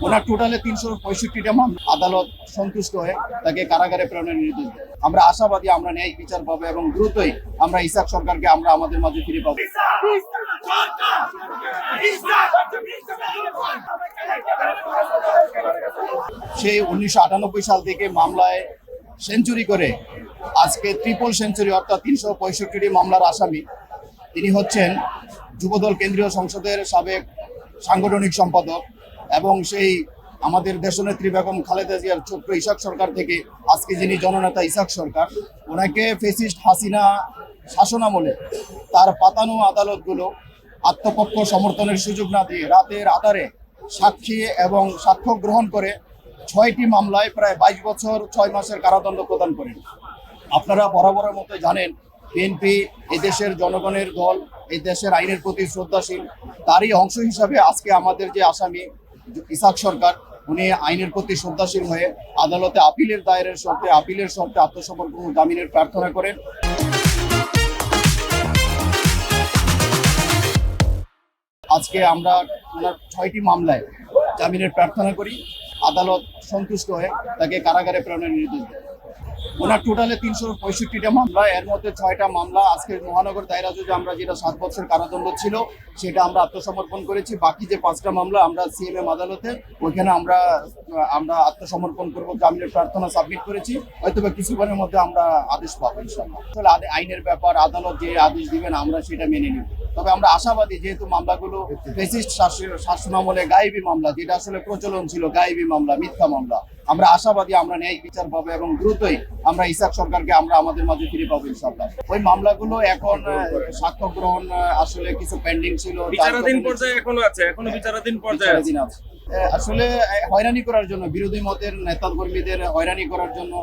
ওনার টোটালে 365টা মামলা আদালত সন্তুষ্ট হয়ে তাকে কারাগারে প্রেরণের নির্দেশ দেয়। আমরা আশাবাদী আমরা ন্যায় বিচার পাবো এবং দ্রুতই আমরা ইসাক সরকারকে আমরা আমাদের মাঝে ফিরে পাবো। সেই 1998 সাল থেকে মামলায় সেঞ্চুরি করে আজকে ট্রিপল সেঞ্চুরি অর্থাৎ 365টি মামলার আসামি তিনি হচ্ছেন যুবদল কেন্দ্রীয় সংসদের সাবেক সাংগঠনিক সম্পাদক এবং সেই আমাদের দেশনেত্রী বেগম খালেদা জিয়ার ছোট্ট ইসাক সরকার থেকে আজকে যিনি জননেতা ইসাক সরকার, ওনাকে ফেসিস্ট হাসিনা শাসনামলে তার পাতানো আদালতগুলো আত্মপক্ষ সমর্থনের সুযোগ না দিয়ে রাতের আধারে সাক্ষী এবং সাক্ষ্য গ্রহণ করে 6টি মামলায় প্রায় 22 বছর 6 মাসের কারাদণ্ড প্রদান করেন। আপনারা বরাবরের মতো জানেন বিএনপি এই দেশের জনগণের দল, এই দেশের আইনের প্রতি শ্রদ্ধাশীল। তারই অংশ হিসাবে আজকে আমাদের যে আসামি ইসাক সরকার, উনি আইনের প্রতি শ্রদ্ধাশীল হয়ে আদালতে আপিলের শর্তে আত্মসমর্পণ জামিনের প্রার্থনা করেন। আজকে আমরা ওনার 6টি মামলায় জামিনের প্রার্থনা করি, আদালত সন্তুষ্ট হয়ে তাকে কারাগারে প্রেরণের নির্দেশ দেয়। ওনার টোটালে 365টা মামলা, এর মধ্যে 6টা মামলা আজকে মহানগর দায়রা জজে আমরা যেটা 7 বছর কারাদণ্ড ছিল সেটা আমরা আত্মসমর্পণ করেছি। বাকি যে 5টা মামলা আমরা সিএমএম আদালতে ওইখানে আমরা আত্মসমর্পণ করব, জামিনের প্রার্থনা সাবমিট করেছি। হয়তো বা কিছুক্ষণের মধ্যে আমরা আদেশ পাবো ইনশাআল্লাহ। আসলে আইনের ব্যাপার, আদালত যে আদেশ দিবেন আমরা সেটা মেনে নিব। তবে আমরা আশাবাদী, যেহেতু মামলাগুলো ফেসিস্ট শাসনামলে গায়েবী মামলা, যেটা আসলে প্রচলন ছিল গায়েবী মামলা, মিথ্যা মামলা, আমরা আশাবাদী আমরা ন্যায় বিচার পাবো এবং দ্রুতই আমরা ইসাক সরকারকে আমরা আমাদের মাঝে ফিরে পাবো ইনশাআল্লাহ। ওই মামলাগুলো এখন সাক্ষ্য গ্রহণ আসলে কিছু পেন্ডিং ছিল, বিচারাধীন পর্যায়ে এখনো বিচারাধীন পর্যায়ে আছে। আসলে হয়রানি করার জন্য, বিরোধী মতের নেতা কর্মীদের হয়রানি করার জন্য